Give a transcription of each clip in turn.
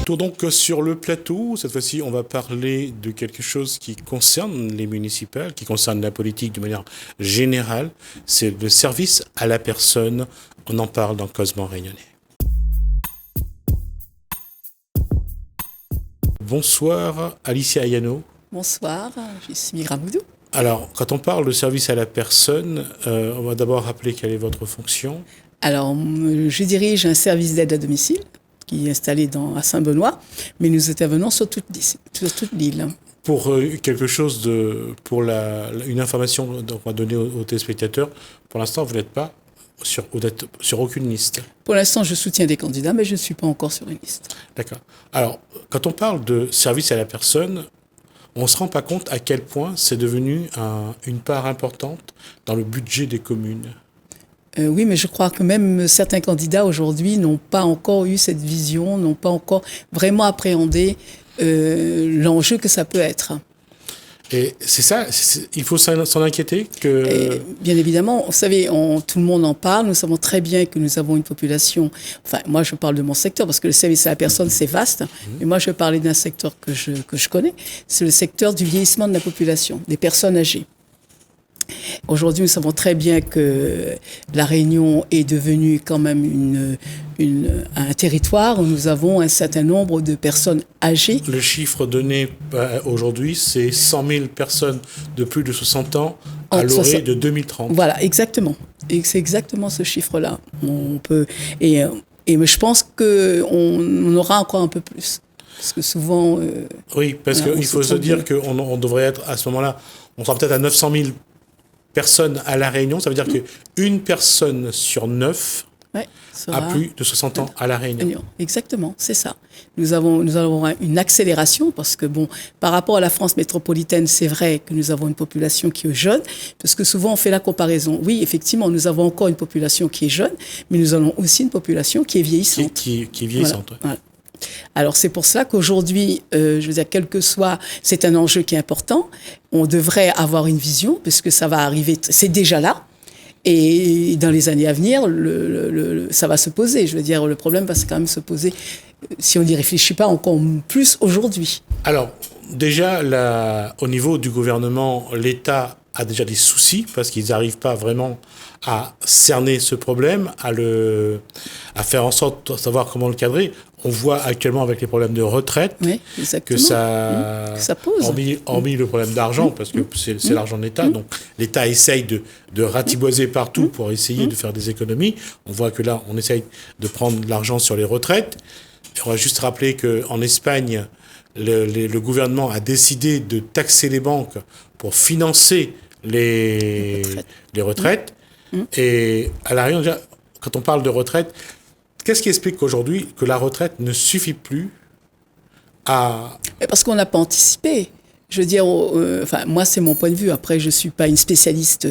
Retour donc sur le plateau. Cette fois-ci, on va parler de quelque chose qui concerne les municipales, qui concerne la politique de manière générale. C'est le service à la personne. On en parle dans Causement Réunionnais. Bonsoir, Alicia Ayano. Bonsoir, je suis Migra Moudou. Alors, quand on parle de service à la personne, on va d'abord rappeler quelle est votre fonction. Alors, je dirige un service d'aide à domicile qui est installé à Saint-Benoît, mais nous intervenons sur toute l'île. Pour quelque chose une information qu'on va donner aux téléspectateurs, pour l'instant, vous n'êtes pas sur aucune liste. Pour l'instant, je soutiens des candidats, mais je ne suis pas encore sur une liste. D'accord. Alors, quand on parle de service à la personne, on ne se rend pas compte à quel point c'est devenu une part importante dans le budget des communes. Oui, mais je crois que même certains candidats aujourd'hui n'ont pas encore eu cette vision, n'ont pas encore vraiment appréhendé l'enjeu que ça peut être. Et c'est ça, il faut s'en inquiéter Et bien évidemment, vous savez, tout le monde en parle, nous savons très bien que nous avons une population, enfin moi je parle de mon secteur parce que le service à la personne c'est vaste, mais moi je vais parler d'un secteur que je connais, c'est le secteur du vieillissement de la population, des personnes âgées. Aujourd'hui, nous savons très bien que la Réunion est devenue quand même un territoire où nous avons un certain nombre de personnes âgées. Le chiffre donné aujourd'hui, c'est 100 000 personnes de plus de 60 ans à l'orée de 2030. Voilà, exactement. Et c'est exactement ce chiffre-là. Et je pense qu'on aura encore un peu plus. Parce que souvent... oui, parce qu'il faut se dire qu'on devrait être à ce moment-là, on sera peut-être à 900 000 personnes à La Réunion. Ça veut dire qu'une personne sur 9 a plus de 60 ans à La Réunion. Exactement, c'est ça. Nous allons avoir une accélération parce que, par rapport à la France métropolitaine, c'est vrai que nous avons une population qui est jeune, parce que souvent on fait la comparaison. Oui, effectivement, nous avons encore une population qui est jeune, mais nous avons aussi une population qui est vieillissante. Qui est vieillissante. Voilà. Alors c'est pour cela qu'aujourd'hui, je veux dire, quel que soit, c'est un enjeu qui est important. On devrait avoir une vision, puisque ça va arriver, c'est déjà là. Et dans les années à venir, ça va se poser. Je veux dire, le problème va quand même se poser si on n'y réfléchit pas encore plus aujourd'hui. Alors, déjà, au niveau du gouvernement, l'État a déjà des soucis parce qu'ils n'arrivent pas vraiment à cerner ce problème, à faire en sorte de savoir comment le cadrer. On voit actuellement avec les problèmes de retraite que ça pose. Hormis le problème d'argent, parce que c'est l'argent de l'État, donc l'État essaye de ratiboiser partout pour essayer de faire des économies. On voit que là, on essaye de prendre de l'argent sur les retraites. Et on va juste rappeler qu'en Espagne, le gouvernement a décidé de taxer les banques pour financer les retraites. Et à La Réunion, déjà, quand on parle de retraite, qu'est-ce qui explique qu'aujourd'hui, que la retraite ne suffit plus à... Parce qu'on n'a pas anticipé. Je veux dire, moi, c'est mon point de vue. Après, je ne suis pas une spécialiste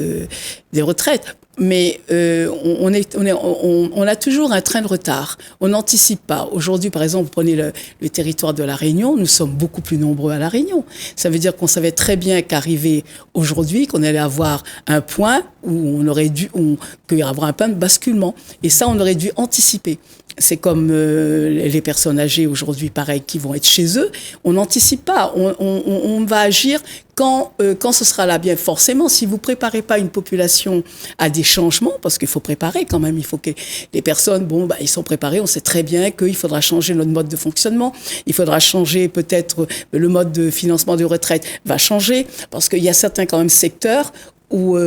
des retraites. Mais on a toujours un train de retard. On n'anticipe pas. Aujourd'hui, par exemple, vous prenez le territoire de La Réunion, nous sommes beaucoup plus nombreux à La Réunion. Ça veut dire qu'on savait très bien qu'arriver aujourd'hui, qu'on allait avoir un point où qu'il y avoir un point de basculement. Et ça, on aurait dû anticiper. C'est comme les personnes âgées aujourd'hui, pareil, qui vont être chez eux. On n'anticipe pas. On va agir quand ce sera là. Bien forcément, si vous préparez pas une population à des changements, parce qu'il faut préparer quand même, il faut que les personnes, ils sont préparés. On sait très bien qu'il faudra changer notre mode de fonctionnement. Il faudra changer peut-être le mode de financement de retraite va changer, parce qu'il y a certains quand même secteurs où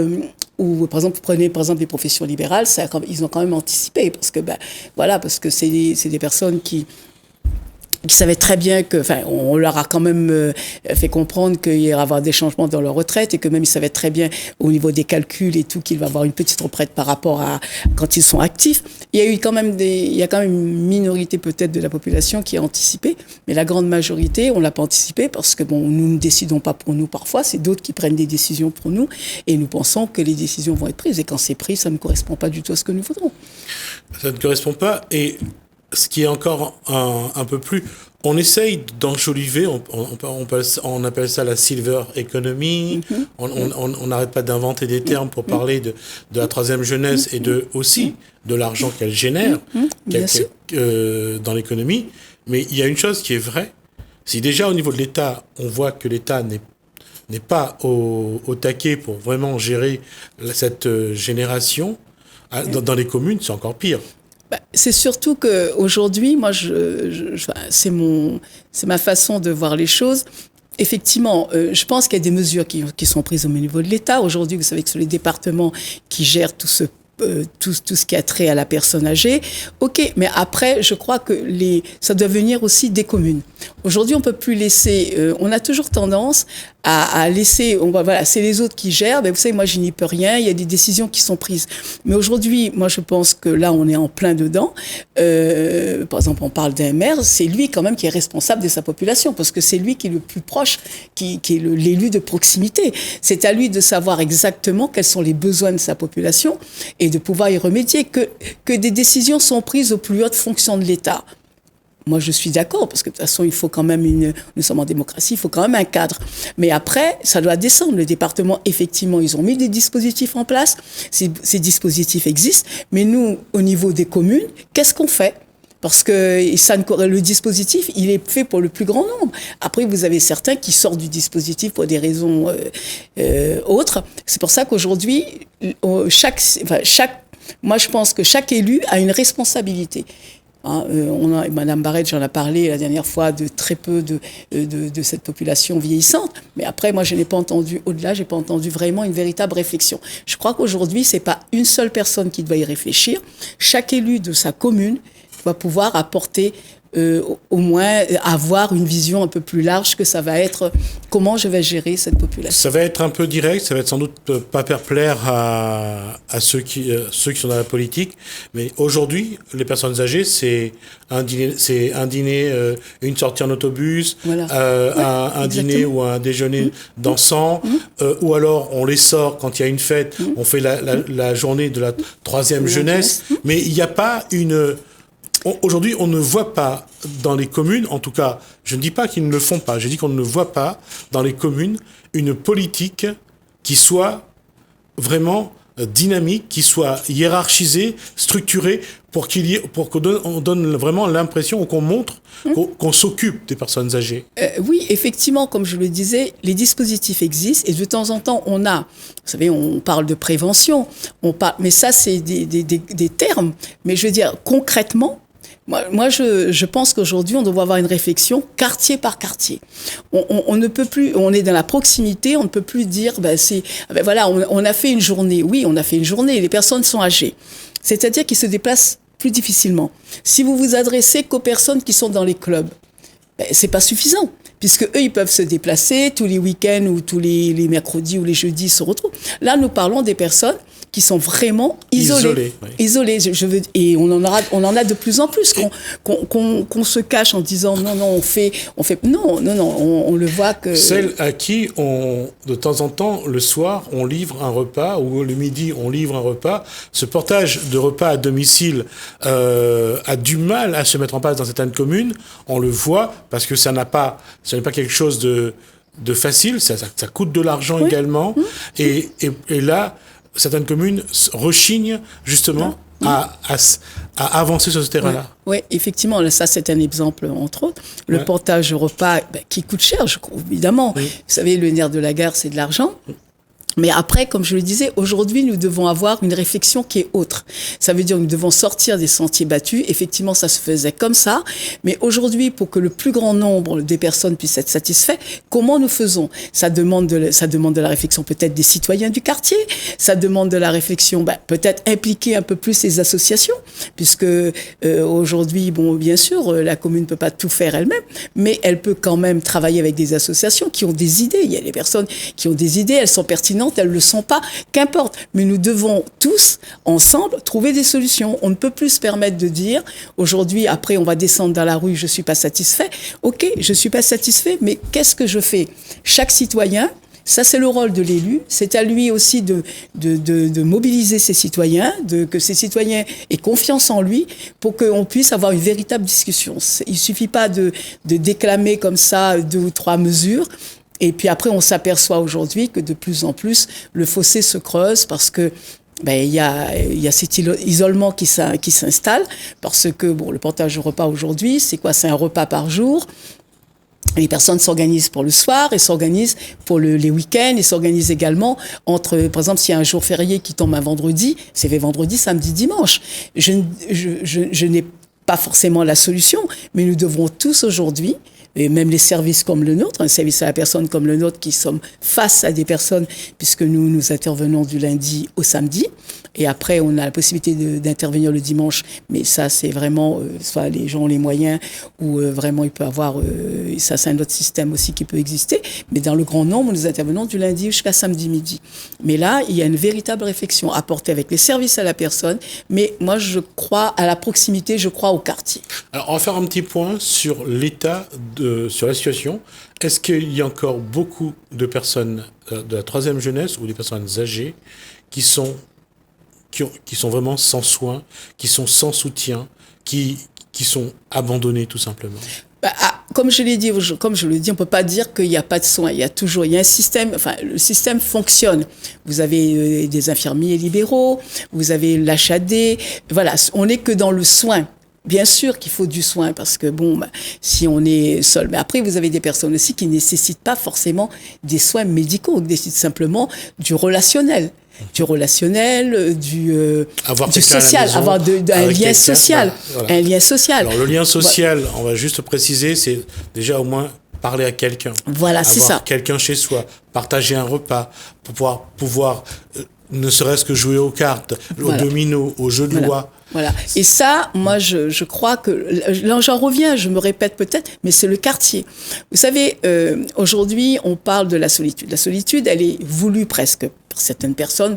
par exemple, vous prenez par exemple les professions libérales, ils ont quand même anticipé parce que c'est des personnes qui savaient très bien on leur a quand même fait comprendre qu'il y avoir des changements dans leur retraite et que même ils savaient très bien au niveau des calculs et tout qu'il va avoir une petite retraite par rapport à quand ils sont actifs. Il y a quand même une minorité peut-être de la population qui a anticipé, mais la grande majorité, on l'a pas anticipé parce que nous ne décidons pas pour nous parfois, c'est d'autres qui prennent des décisions pour nous et nous pensons que les décisions vont être prises et quand c'est pris, ça ne correspond pas du tout à ce que nous voudrons. Ça ne correspond pas et ce qui est encore un peu plus... On essaye d'enjoliver, on appelle ça la silver economy, on n'arrête pas d'inventer des termes pour parler de la troisième jeunesse et aussi de l'argent qu'elle génère dans l'économie. Mais il y a une chose qui est vraie. Si déjà au niveau de l'État, on voit que l'État n'est pas au taquet pour vraiment gérer cette génération, dans les communes, c'est encore pire. C'est surtout qu'aujourd'hui, moi, c'est ma façon de voir les choses. Effectivement, je pense qu'il y a des mesures qui sont prises au niveau de l'État. Aujourd'hui, vous savez que ce sont les départements qui gèrent tout ce qui a trait à la personne âgée. OK, mais après, je crois que ça doit venir aussi des communes. Aujourd'hui, on peut plus laisser... on a toujours tendance à laisser... Voilà, c'est les autres qui gèrent. Mais vous savez, moi, je n'y peux rien. Il y a des décisions qui sont prises. Mais aujourd'hui, moi, je pense que là, on est en plein dedans. Par exemple, on parle d'un maire. C'est lui, quand même, qui est responsable de sa population. Parce que c'est lui qui est le plus proche, qui est l'élu de proximité. C'est à lui de savoir exactement quels sont les besoins de sa population et de pouvoir y remédier. Que des décisions sont prises aux plus hautes fonctions de l'État. Moi, je suis d'accord, parce que de toute façon, il faut quand même nous sommes en démocratie, il faut quand même un cadre. Mais après, ça doit descendre. Le département, effectivement, ils ont mis des dispositifs en place. Ces dispositifs existent. Mais nous, au niveau des communes, qu'est-ce qu'on fait ? Parce que le dispositif, il est fait pour le plus grand nombre. Après, vous avez certains qui sortent du dispositif pour des raisons autres. C'est pour ça qu'aujourd'hui, moi, je pense que chaque élu a une responsabilité. Madame Barrette, j'en ai parlé la dernière fois de très peu de cette population vieillissante. Mais après, moi, je n'ai pas entendu, au-delà, je n'ai pas entendu vraiment une véritable réflexion. Je crois qu'aujourd'hui, ce n'est pas une seule personne qui doit y réfléchir. Chaque élu de sa commune doit pouvoir apporter, au moins, avoir une vision un peu plus large que ça va être comment je vais gérer cette population. Ça va être un peu direct, ça va être sans doute pas faire plaire à ceux qui sont dans la politique, mais aujourd'hui, les personnes âgées, c'est un dîner, une sortie en autobus, voilà. un dîner ou un déjeuner dansant, ou alors on les sort quand il y a une fête, on fait la journée de la troisième jeunesse, mais il n'y a pas une... Aujourd'hui, on ne voit pas dans les communes, en tout cas, je ne dis pas qu'ils ne le font pas, je dis qu'on ne voit pas dans les communes une politique qui soit vraiment dynamique, qui soit hiérarchisée, structurée, pour qu'on donne vraiment l'impression, ou qu'on montre qu'on s'occupe des personnes âgées. Oui, effectivement, comme je le disais, les dispositifs existent et de temps en temps, vous savez, on parle de prévention, mais ça, c'est des termes. Mais je veux dire, concrètement, moi, je pense qu'aujourd'hui, on doit avoir une réflexion quartier par quartier. On ne peut plus, on est dans la proximité, on ne peut plus dire, voilà, on a fait une journée. Oui, on a fait une journée, les personnes sont âgées. C'est-à-dire qu'ils se déplacent plus difficilement. Si vous vous adressez qu'aux personnes qui sont dans les clubs, c'est pas suffisant. Puisque eux, ils peuvent se déplacer tous les week-ends ou tous les mercredis ou les jeudis, ils se retrouvent. Là, nous parlons des personnes qui sont vraiment isolées. Oui. Isolées. Et on en a de plus en plus qu'on se cache en disant non, on fait. Non, on le voit que. Celles à qui de temps en temps, le soir, on livre un repas, ou le midi, on livre un repas. Ce portage de repas à domicile a du mal à se mettre en place dans certaines communes. On le voit parce que ce n'est pas quelque chose de facile, ça coûte de l'argent également. Et là, certaines communes rechignent justement à avancer sur ce terrain-là. Oui, effectivement, là, ça c'est un exemple entre autres. Le portage de repas qui coûte cher, je crois, évidemment. Vous savez, le nerf de la guerre, c'est de l'argent. Mais après, comme je le disais, aujourd'hui, nous devons avoir une réflexion qui est autre. Ça veut dire que nous devons sortir des sentiers battus. Effectivement, ça se faisait comme ça. Mais aujourd'hui, pour que le plus grand nombre des personnes puissent être satisfaits, comment nous faisons ? Ça demande de la réflexion peut-être des citoyens du quartier. Ça demande de la réflexion, peut-être impliquer un peu plus les associations. Puisque aujourd'hui, bien sûr, la commune ne peut pas tout faire elle-même. Mais elle peut quand même travailler avec des associations qui ont des idées. Il y a des personnes qui ont des idées, elles sont pertinentes. Elles ne le sont pas, qu'importe. Mais nous devons tous, ensemble, trouver des solutions. On ne peut plus se permettre de dire, aujourd'hui, après, on va descendre dans la rue, je ne suis pas satisfait. OK, je ne suis pas satisfait, mais qu'est-ce que je fais ? Chaque citoyen, ça c'est le rôle de l'élu, c'est à lui aussi de mobiliser ses citoyens, que ses citoyens aient confiance en lui pour qu'on puisse avoir une véritable discussion. Il ne suffit pas de déclamer comme ça 2 ou 3 mesures. Et puis après, on s'aperçoit aujourd'hui que de plus en plus, le fossé se creuse parce que il y a cet isolement qui s'installe parce que, le partage de repas aujourd'hui, c'est quoi? C'est un repas par jour. Les personnes s'organisent pour le soir et s'organisent pour les week-ends et s'organisent également entre, par exemple, s'il y a un jour férié qui tombe un vendredi, c'est vendredi, samedi, dimanche. Je n'ai pas forcément la solution, mais nous devrons tous aujourd'hui, et même les services comme le nôtre, un service à la personne comme le nôtre, qui sommes face à des personnes, puisque nous intervenons du lundi au samedi, et après on a la possibilité d'intervenir le dimanche, mais ça c'est vraiment, soit les gens ont les moyens, ou vraiment il peut avoir, ça c'est un autre système aussi qui peut exister, mais dans le grand nombre, nous intervenons du lundi jusqu'à samedi midi. Mais là, il y a une véritable réflexion à porter avec les services à la personne, mais moi je crois à la proximité, je crois au quartier. Alors on va faire un petit point sur l'état sur la situation. Est-ce qu'il y a encore beaucoup de personnes de la troisième jeunesse ou des personnes âgées qui sont vraiment sans soins, qui sont sans soutien, qui sont abandonnées tout simplement? Comme je l'ai dit, on ne peut pas dire qu'il n'y a pas de soins. Il y a un système, le système fonctionne. Vous avez des infirmiers libéraux, vous avez l'HAD. Voilà, on n'est que dans le soin. Bien sûr qu'il faut du soin parce que si on est seul, mais après vous avez des personnes aussi qui ne nécessitent pas forcément des soins médicaux, qui nécessitent simplement du relationnel, du social, avoir un lien social, voilà. Un lien social. Alors le lien social, on va juste préciser, c'est déjà au moins parler à quelqu'un. Voilà, c'est ça. Avoir quelqu'un chez soi, partager un repas, pouvoir ne serait-ce que jouer aux cartes, au domino, au jeu de loi. Voilà. Et ça, moi, je crois que... Là, j'en reviens, je me répète peut-être, mais c'est le quartier. Vous savez, aujourd'hui, on parle de la solitude. La solitude, elle est voulue presque par certaines personnes.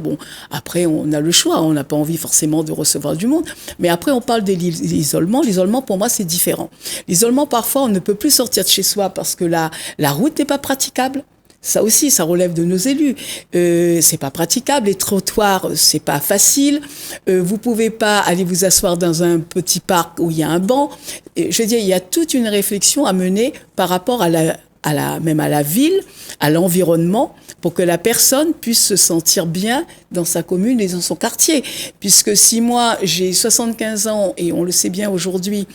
Après, on a le choix. On n'a pas envie forcément de recevoir du monde. Mais après, on parle de l'isolement. L'isolement, pour moi, c'est différent. L'isolement, parfois, on ne peut plus sortir de chez soi parce que la route n'est pas praticable. Ça aussi, ça relève de nos élus. C'est pas praticable. Les trottoirs, c'est pas facile. Vous pouvez pas aller vous asseoir dans un petit parc où il y a un banc. Je veux dire, il y a toute une réflexion à mener par rapport même à la ville, à l'environnement, pour que la personne puisse se sentir bien dans sa commune et dans son quartier. Puisque si moi, j'ai 75 ans, et on le sait bien aujourd'hui,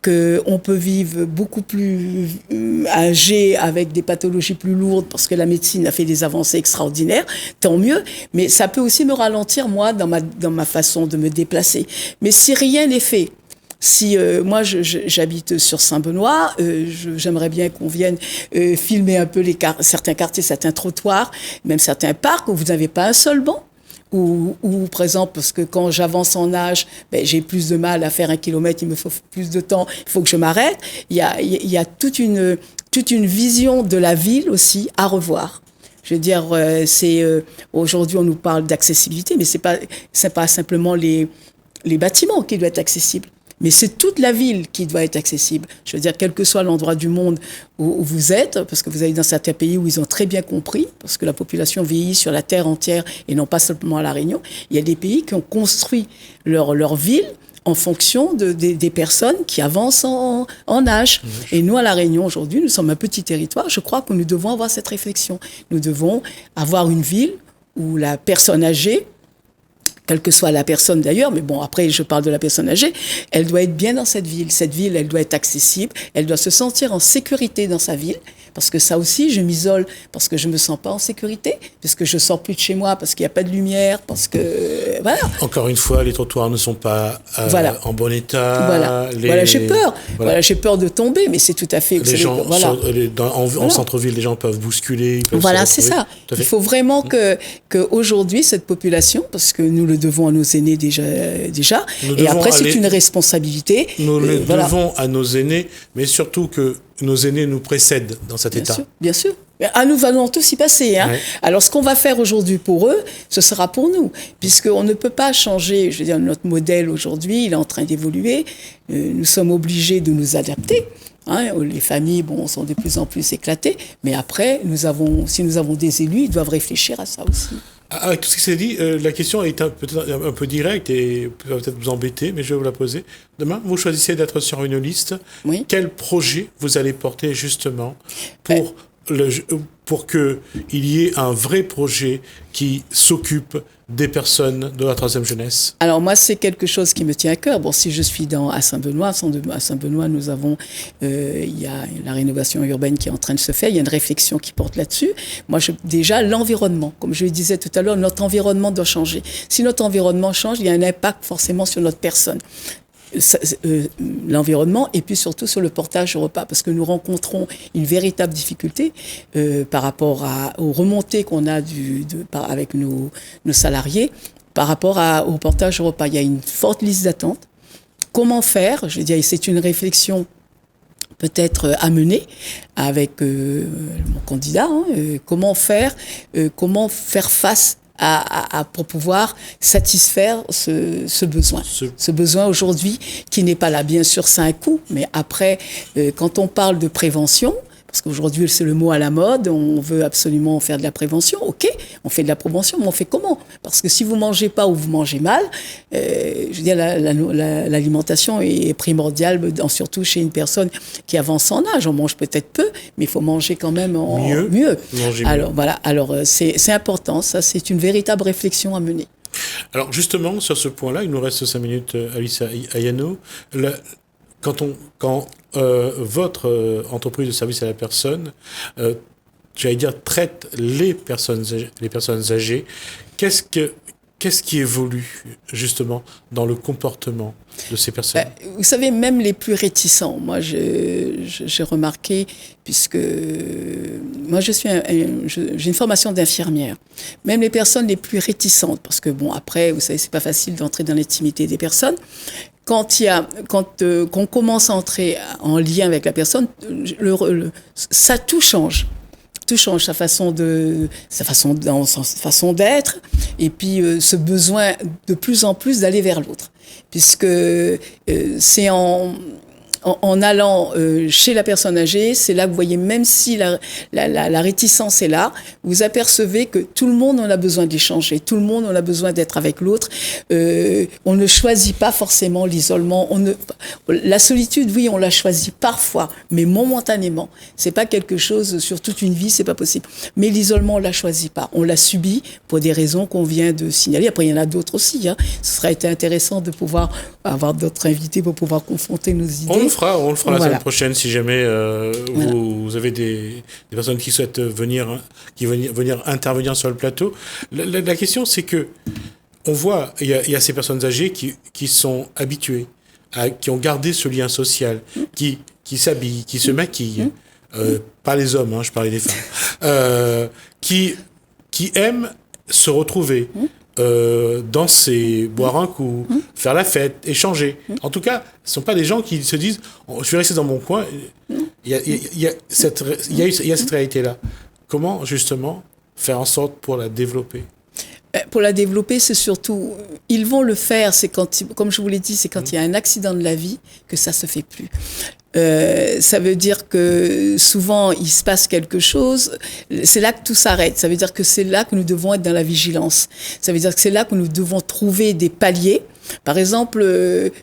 qu'on peut vivre beaucoup plus âgé avec des pathologies plus lourdes parce que la médecine a fait des avancées extraordinaires, tant mieux, mais ça peut aussi me ralentir, moi, dans ma façon de me déplacer. Mais si rien n'est fait, si moi j'habite sur Saint-Benoît, j'aimerais bien qu'on vienne filmer un peu certains quartiers, certains trottoirs, même certains parcs où vous n'avez pas un seul banc. Ou par exemple, parce que quand j'avance en âge, j'ai plus de mal à faire 1 kilomètre, il me faut plus de temps, il faut que je m'arrête. Il y a toute une vision de la ville aussi à revoir. Je veux dire, aujourd'hui on nous parle d'accessibilité, mais c'est pas simplement les bâtiments qui doivent être accessibles. Mais c'est toute la ville qui doit être accessible. Je veux dire, quel que soit l'endroit du monde où vous êtes, parce que vous allez dans certains pays où ils ont très bien compris, parce que la population vieillit sur la terre entière et non pas simplement à La Réunion. Il y a des pays qui ont construit leur ville en fonction des personnes qui avancent en âge. Et nous, à La Réunion, aujourd'hui, nous sommes un petit territoire. Je crois que nous devons avoir cette réflexion. Nous devons avoir une ville où la personne âgée, quelle que soit la personne d'ailleurs, mais après je parle de la personne âgée, elle doit être bien dans cette ville. Cette ville, elle doit être accessible, elle doit se sentir en sécurité dans sa ville, parce que ça aussi, je m'isole, parce que je me sens pas en sécurité, parce que je sors plus de chez moi, parce qu'il n'y a pas de lumière, parce que... voilà. Encore une fois, les trottoirs ne sont pas en bon état. Voilà, j'ai peur. Voilà, j'ai peur de tomber, mais c'est tout à fait... Les gens, en centre-ville, les gens peuvent bousculer. C'est ça. Il faut vraiment que aujourd'hui, cette population, parce que nous le devons à nos aînés déjà. Et après, c'est une responsabilité. Nous le devons à nos aînés, mais surtout que nos aînés nous précèdent dans cet état. Bien sûr. Nous allons tous y passer. Ouais. Alors, ce qu'on va faire aujourd'hui pour eux, ce sera pour nous. Puisqu'on ne peut pas changer, je veux dire, notre modèle aujourd'hui, il est en train d'évoluer. Nous sommes obligés de nous adapter. Les familles, sont de plus en plus éclatées. Mais après, si nous avons des élus, ils doivent réfléchir à ça aussi. Avec tout ce qui s'est dit, la question est peut-être un peu directe et peut peut-être vous embêter, mais je vais vous la poser. Demain, vous choisissez d'être sur une liste. Oui. Quel projet vous allez porter justement pour pour qu'il y ait un vrai projet qui s'occupe des personnes de la troisième jeunesse? Alors moi, c'est quelque chose qui me tient à cœur. Bon, si je suis à Saint-Benoît, nous avons, il y a la rénovation urbaine qui est en train de se faire. Il y a une réflexion qui porte là-dessus. Moi, déjà, l'environnement, comme je le disais tout à l'heure, notre environnement doit changer. Si notre environnement change, il y a un impact forcément sur notre personne. L'environnement et puis surtout sur le portage au repas, parce que nous rencontrons une véritable difficulté par rapport aux remontées qu'on a avec nos salariés par rapport au portage au repas. Il y a une forte liste d'attente. Comment faire? Je veux dire, c'est une réflexion peut-être à mener avec mon candidat. Comment faire face pour pouvoir satisfaire ce besoin. Ce besoin aujourd'hui qui n'est pas là. Bien sûr, c'est un coût, mais après, quand on parle de prévention, parce qu'aujourd'hui, c'est le mot à la mode, on veut absolument faire de la prévention. OK, on fait de la prévention, mais on fait comment? Parce que si vous mangez pas ou vous mangez mal, je veux dire, l'alimentation est primordiale, surtout chez une personne qui avance en âge. On mange peut-être peu, mais il faut manger quand même mieux. Alors, voilà. Alors, c'est important. Ça, c'est une véritable réflexion à mener. Alors, justement, sur ce point-là, il nous reste 5 minutes, Alice Ayano. Quand votre entreprise de service à la personne, j'allais dire, traite les personnes âgées, qu'est-ce qui évolue justement dans le comportement de ces personnes? Vous savez, même les plus réticents, moi j'ai remarqué, puisque moi j'ai une formation d'infirmière, même les personnes les plus réticentes, parce que bon, après, vous savez, c'est pas facile d'entrer dans l'intimité des personnes. Quand qu'on commence à entrer en lien avec la personne, ça tout change. Tout change, sa façon d'être, et puis ce besoin de plus en plus d'aller vers l'autre, puisque c'est en allant chez la personne âgée, c'est là que vous voyez, même si la réticence est là, vous apercevez que tout le monde en a besoin d'échanger, tout le monde en a besoin d'être avec l'autre. On ne choisit pas forcément l'isolement. La solitude, oui, on la choisit parfois, mais momentanément. C'est pas quelque chose sur toute une vie, c'est pas possible. Mais l'isolement, on la choisit pas. On l'a subi pour des raisons qu'on vient de signaler. Après, il y en a d'autres aussi. Ce serait été intéressant de pouvoir avoir d'autres invités pour pouvoir confronter nos idées. On le fera la semaine prochaine si jamais vous avez des personnes qui souhaitent venir intervenir sur le plateau. La question, c'est que on voit, il y a ces personnes âgées qui sont habituées, qui ont gardé ce lien social, qui s'habillent, qui se maquillent, pas les hommes, je parlais des femmes, qui aiment se retrouver. Danser, boire un coup, faire la fête, échanger. En tout cas, ce ne sont pas des gens qui se disent je vais rester dans mon coin. Il y a cette réalité-là. Comment, justement, faire en sorte pour la développer? Pour la développer, c'est surtout, ils vont le faire, c'est comme je vous l'ai dit, c'est quand il y a un accident de la vie que ça se fait plus. Ça veut dire que souvent il se passe quelque chose, c'est là que tout s'arrête. Ça veut dire que c'est là que nous devons être dans la vigilance. Ça veut dire que c'est là que nous devons trouver des paliers. Par exemple,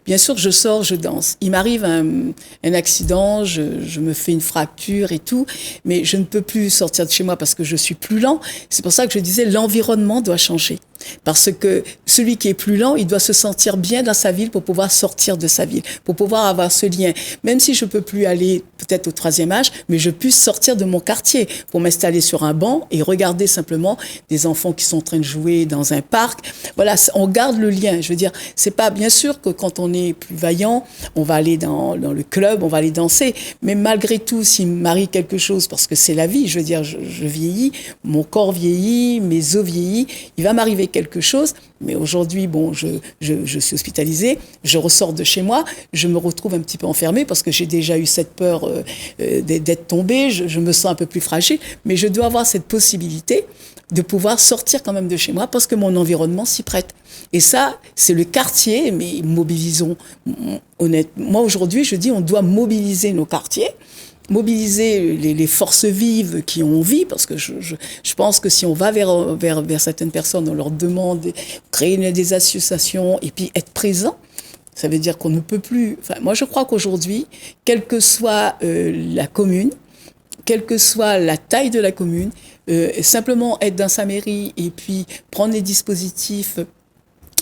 bien sûr, je sors, je danse. Il m'arrive un accident, je me fais une fracture et tout, mais je ne peux plus sortir de chez moi parce que je suis plus lent. C'est pour ça que je disais, l'environnement doit changer. Parce que celui qui est plus lent, il doit se sentir bien dans sa ville pour pouvoir sortir de sa ville, pour pouvoir avoir ce lien. Même si je peux plus aller peut-être au 3e âge, mais je puisse sortir de mon quartier pour m'installer sur un banc et regarder simplement des enfants qui sont en train de jouer dans un parc. Voilà, on garde le lien. Je veux dire, c'est pas bien sûr que quand on est plus vaillant, on va aller dans le club, on va aller danser. Mais malgré tout, s'il m'arrive quelque chose, parce que c'est la vie, je veux dire, je vieillis, mon corps vieillit, mes os vieillissent, il va m'arriver quelque chose, mais aujourd'hui, bon, je suis hospitalisée, je ressors de chez moi, je me retrouve un petit peu enfermée parce que j'ai déjà eu cette peur d'être tombée, je me sens un peu plus fragile, mais je dois avoir cette possibilité de pouvoir sortir quand même de chez moi parce que mon environnement s'y prête. Et ça, c'est le quartier, mais mobilisons, honnêtement, moi aujourd'hui, je dis, on doit mobiliser nos quartiers, mobiliser les forces vives qui ont envie, parce que je pense que si on va vers certaines personnes, on leur demande de créer des associations et puis être présent, ça veut dire qu'on ne peut plus... Enfin, moi, je crois qu'aujourd'hui, quelle que soit la commune, quelle que soit la taille de la commune, simplement être dans sa mairie et puis prendre les dispositifs,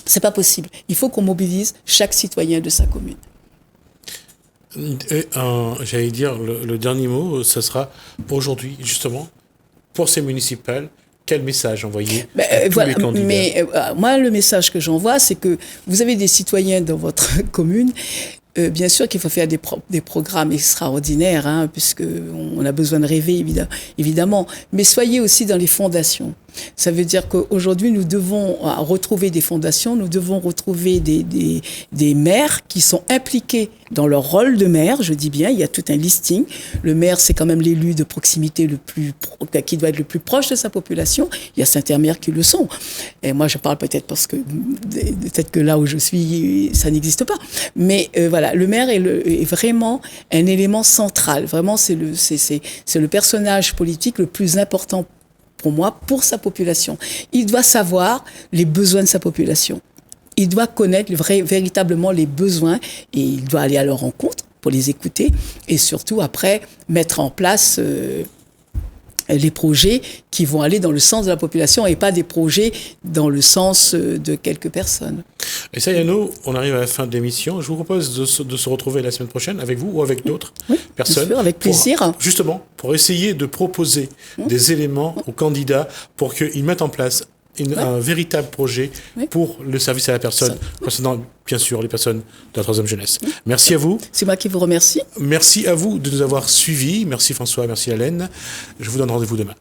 c'est pas possible. Il faut qu'on mobilise chaque citoyen de sa commune. Et, j'allais dire, le dernier mot, ce sera pour aujourd'hui, justement, pour ces municipales. Quel message envoyer à tous les candidats? Mais moi, le message que j'envoie, c'est que vous avez des citoyens dans votre commune. Bien sûr qu'il faut faire des programmes extraordinaires, hein, puisqu'on a besoin de rêver, évidemment. Mais soyez aussi dans les fondations. Ça veut dire qu'aujourd'hui, nous devons retrouver des fondations, nous devons retrouver des maires qui sont impliqués dans leur rôle de maire. Je dis bien, il y a tout un listing. Le maire, c'est quand même l'élu de proximité qui doit être le plus proche de sa population. Il y a certains maires qui le sont. Et moi, je parle peut-être peut-être que là où je suis, ça n'existe pas. Mais voilà, le maire est vraiment un élément central. Vraiment, c'est le personnage politique le plus important pour moi, pour sa population. Il doit savoir les besoins de sa population. Il doit connaître véritablement les besoins et il doit aller à leur rencontre pour les écouter et surtout après mettre en place les projets qui vont aller dans le sens de la population et pas des projets dans le sens de quelques personnes. Et ça, Yano, on arrive à la fin de l'émission. Je vous propose de se retrouver la semaine prochaine avec vous ou avec d'autres personnes. Bien sûr, avec plaisir. Justement, pour essayer de proposer des éléments aux candidats pour qu'ils mettent en place un véritable projet pour le service à la personne, concernant bien sûr les personnes de la troisième jeunesse. Merci à vous. C'est moi qui vous remercie. Merci à vous de nous avoir suivis. Merci François, merci Hélène. Je vous donne rendez-vous demain.